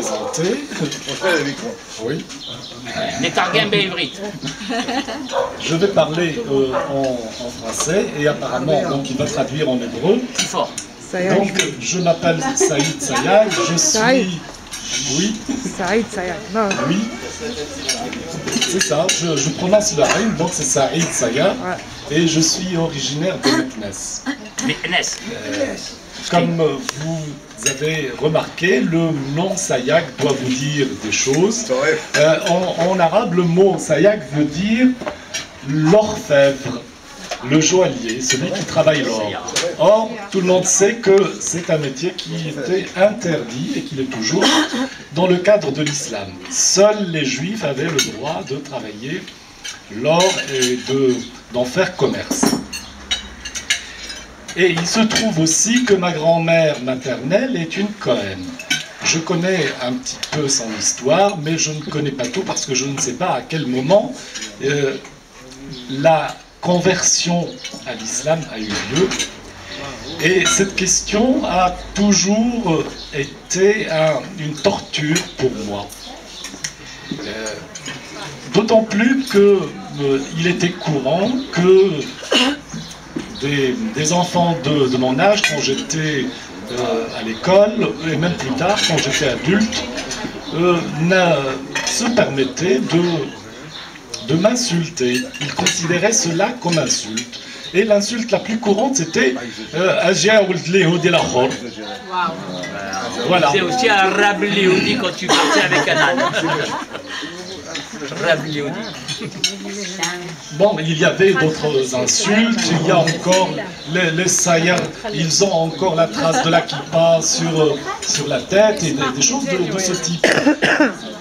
présenter. Oui. Je vais parler en français et apparemment donc il va traduire en hébreu. Donc je m'appelle Saïd Sayag, je suis... Oui. Saïd Sayag, non. Oui. C'est ça, je prononce le rime, donc c'est Saïd Sayag. Et je suis originaire de Meknes. Comme vous avez remarqué, le nom Sayag doit vous dire des choses. En arabe, le mot Sayag veut dire l'orfèvre, le joaillier, celui qui travaille l'or. Or, tout le monde sait que c'est un métier qui était interdit et qu'il est toujours dans le cadre de l'islam. Seuls les juifs avaient le droit de travailler l'or et d'en faire commerce. Et il se trouve aussi que ma grand-mère maternelle est une Cohen. Je connais un petit peu son histoire, mais je ne connais pas tout parce que je ne sais pas à quel moment la conversion à l'islam a eu lieu. Et cette question a toujours été une torture pour moi. D'autant plus qu'il était courant que des enfants de mon âge, quand j'étais à l'école, et même plus tard, quand j'étais adulte, se permettaient de m'insulter. Ils considéraient cela comme insulte. Et l'insulte la plus courante, c'était Ajia ou l'Léhoudi la Khor. Voilà. C'est aussi un rab Léhoudi quand tu partais avec un âne. Bon, il y avait d'autres insultes, il y a encore les saïrs, ils ont encore la trace de la kippa sur la tête et des choses de ce type.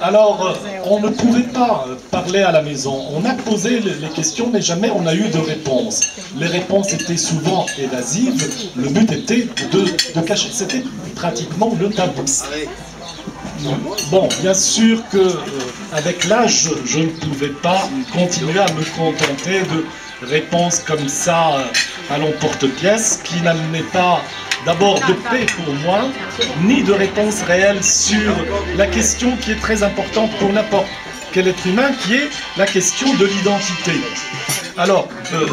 Alors, on ne pouvait pas parler à la maison, on a posé les questions mais jamais on n'a eu de réponse. Les réponses étaient souvent évasives, le but était de cacher, c'était pratiquement le tabou. Bon, bien sûr que avec l'âge, je ne pouvais pas continuer à me contenter de réponses comme ça à l'emporte-pièce qui n'amenaient pas d'abord de paix pour moi, ni de réponse réelle sur la question qui est très importante pour n'importe quel être humain, qui est la question de l'identité. Alors,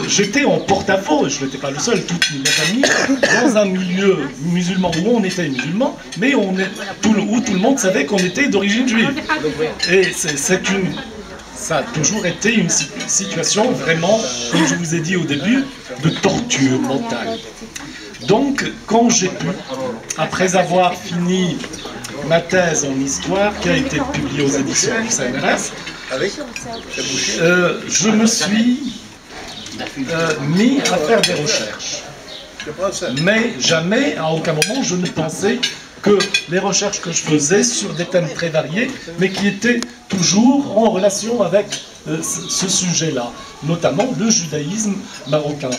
j'étais en porte-à-faux, je n'étais pas le seul, toutes mes amies, dans un milieu musulman où on était musulman, mais où tout le monde savait qu'on était d'origine juive. Et ça a toujours été une situation vraiment, comme je vous ai dit au début, de torture mentale. Donc, quand j'ai pu, après avoir fini ma thèse en histoire, qui a été publiée aux éditions du CNRS, je me suis mis à faire des recherches. Mais jamais, à aucun moment, je ne pensais que les recherches que je faisais sur des thèmes très variés, mais qui étaient toujours en relation avec ce sujet-là, notamment le judaïsme marocain.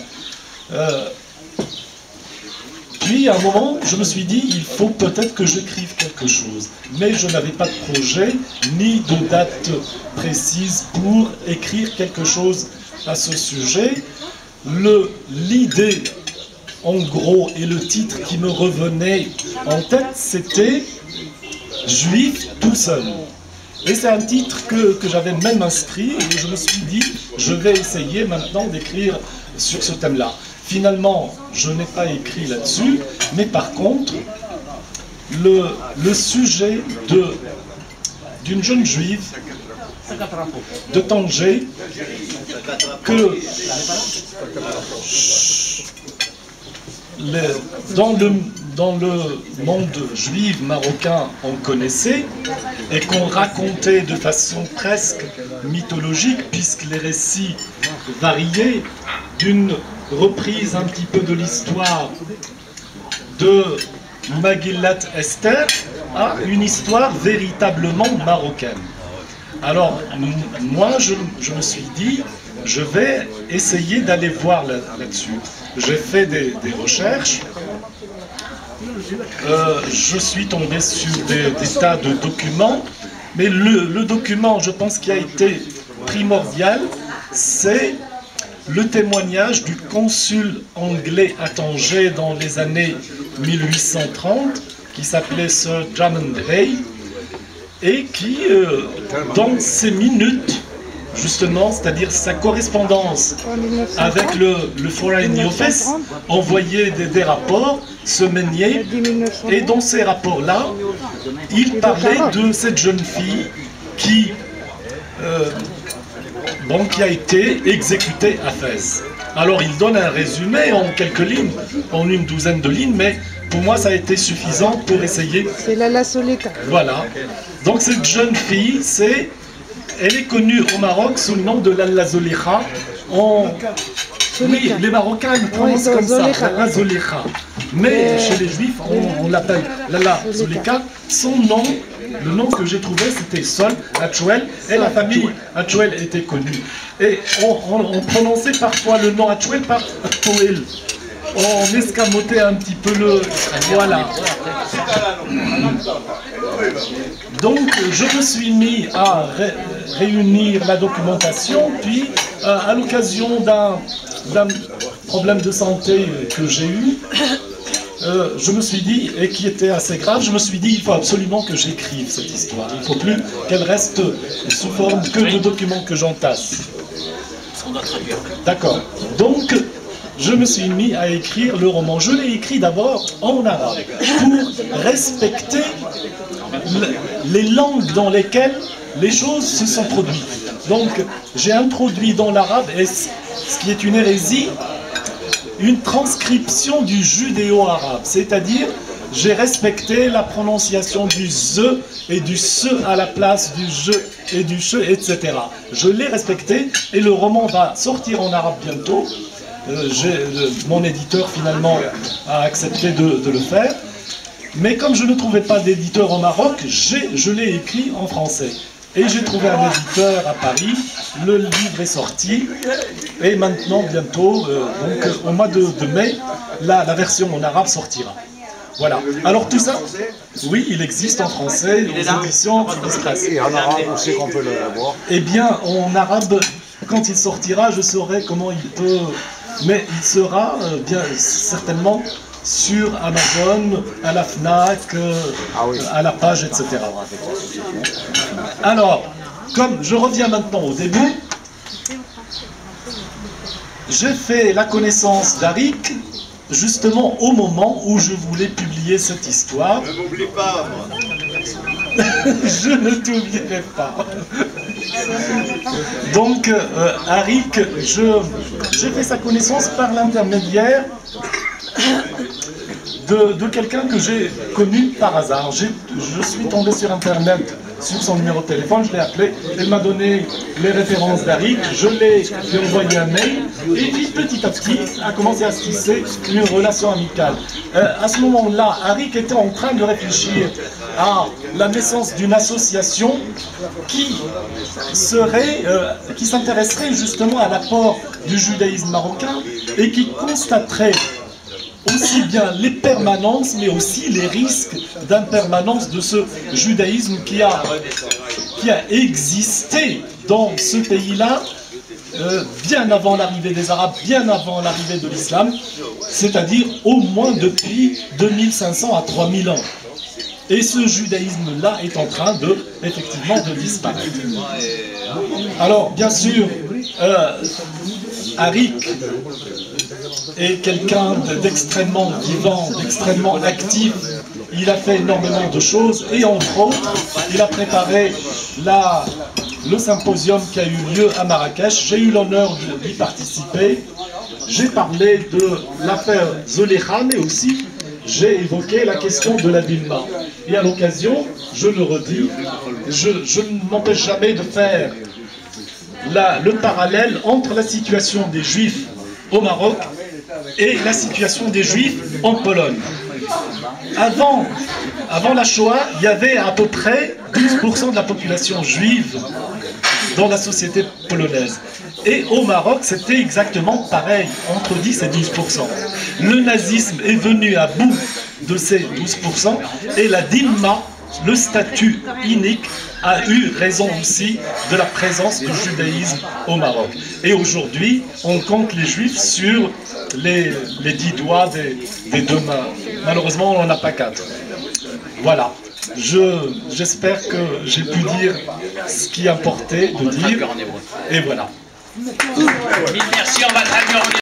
Puis, à un moment, je me suis dit, il faut peut-être que j'écrive quelque chose. Mais je n'avais pas de projet, ni de date précise pour écrire quelque chose à ce sujet. L'idée, en gros, et le titre qui me revenait en tête, c'était « Juif tout seul ». Et c'est un titre que j'avais même inscrit, et je me suis dit, je vais essayer maintenant d'écrire sur ce thème-là. Finalement, je n'ai pas écrit là-dessus, mais par contre, le sujet d'une jeune juive de Tanger, que dans le monde juif marocain on connaissait et qu'on racontait de façon presque mythologique, puisque les récits variaient d'une reprise un petit peu de l'histoire de Magillat Esther à une histoire véritablement marocaine. Alors, moi, je me suis dit, je vais essayer d'aller voir là-dessus. J'ai fait des recherches, je suis tombé sur des tas de documents, mais le document, je pense, qui a été primordial, c'est le témoignage du consul anglais à Tanger dans les années 1830, qui s'appelait Sir Drummond Hay, et qui, dans ces minutes, justement, c'est-à-dire sa correspondance avec le Foreign Office, envoyait des rapports semainiers, et dans ces rapports-là, il parlait de cette jeune fille qui a été exécutée à Fès. Alors il donne un résumé en quelques lignes, en une douzaine de lignes, mais pour moi ça a été suffisant pour essayer. C'est Lalla Soleka. Voilà. Donc cette jeune fille, elle est connue au Maroc sous le nom de Lalla Zolekha. Oui, les Marocains le prononcent comme ça, Lalla Zolekha. Mais chez les Juifs, on l'appelle Lalla Zolekha. Son nom, le nom que j'ai trouvé, c'était Sol Hatchouel, et la famille Hatchouel était connue. Et on prononçait parfois le nom Hatchouel par Toel. On escamotait un petit peu le... Voilà. Donc je me suis mis à réunir la documentation, puis à l'occasion d'un problème de santé que j'ai eu, je me suis dit, et qui était assez grave, je me suis dit, il faut absolument que j'écrive cette histoire. Il ne faut plus qu'elle reste sous forme que de documents que j'entasse. D'accord. Donc, je me suis mis à écrire le roman. Je l'ai écrit d'abord en arabe, pour respecter les langues dans lesquelles les choses se sont produites. Donc, j'ai introduit dans l'arabe, et ce qui est une hérésie, une transcription du judéo-arabe, c'est-à-dire j'ai respecté la prononciation du ze et du se à la place du je et du che, etc. Je l'ai respecté et le roman va sortir en arabe bientôt. Mon éditeur finalement a accepté de le faire. Mais comme je ne trouvais pas d'éditeur au Maroc, je l'ai écrit en français. Et j'ai trouvé un éditeur à Paris, le livre est sorti, et maintenant, bientôt, donc au mois de mai, la version en arabe sortira. Voilà. Alors tout ça, oui, il existe en français, aux éditions Express. Et en arabe, on sait qu'on peut le voir. Eh bien, en arabe, quand il sortira, je saurai comment il peut... Mais il sera bien certainement sur Amazon, à la FNAC, à la page, etc. Alors, comme je reviens maintenant au début, j'ai fait la connaissance d'Arik justement au moment où je voulais publier cette histoire. Ne m'oublie pas, moi. Je ne t'oublierai pas. Donc, Arik, j'ai fait sa connaissance par l'intermédiaire de quelqu'un que j'ai connu par hasard. Je suis tombé sur Internet, sur son numéro de téléphone, je l'ai appelé, elle m'a donné les références d'Arik, je lui ai envoyé un mail, et puis petit à petit a commencé à se tisser une relation amicale. À ce moment-là, Arik était en train de réfléchir à la naissance d'une association qui s'intéresserait justement à l'apport du judaïsme marocain et qui constaterait aussi bien les permanences, mais aussi les risques d'impermanence de ce judaïsme qui a existé dans ce pays-là bien avant l'arrivée des Arabes, bien avant l'arrivée de l'islam, c'est-à-dire au moins depuis 2500 à 3000 ans. Et ce judaïsme-là est en train effectivement de disparaître. Alors, bien sûr, Arik est quelqu'un d'extrêmement vivant, d'extrêmement actif. Il a fait énormément de choses et entre autres, il a préparé le symposium qui a eu lieu à Marrakech. J'ai eu l'honneur d'y participer. J'ai parlé de l'affaire Zolekha, mais aussi j'ai évoqué la question de la Dilma. Et à l'occasion, je le redis, je ne m'empêche jamais de faire le parallèle entre la situation des Juifs au Maroc et la situation des Juifs en Pologne. Avant la Shoah, il y avait à peu près 12% de la population juive dans la société polonaise. Et au Maroc, c'était exactement pareil, entre 10 et 12%. Le nazisme est venu à bout de ces 12% et la Dilma, le statut unique, a eu raison aussi de la présence du judaïsme au Maroc. Et aujourd'hui, on compte les juifs sur les 10 doigts des 2 mains. Malheureusement, on n'en a pas 4. Voilà. j'espère que j'ai pu dire ce qui importait de dire. Et voilà. Mille merci, on va traduire en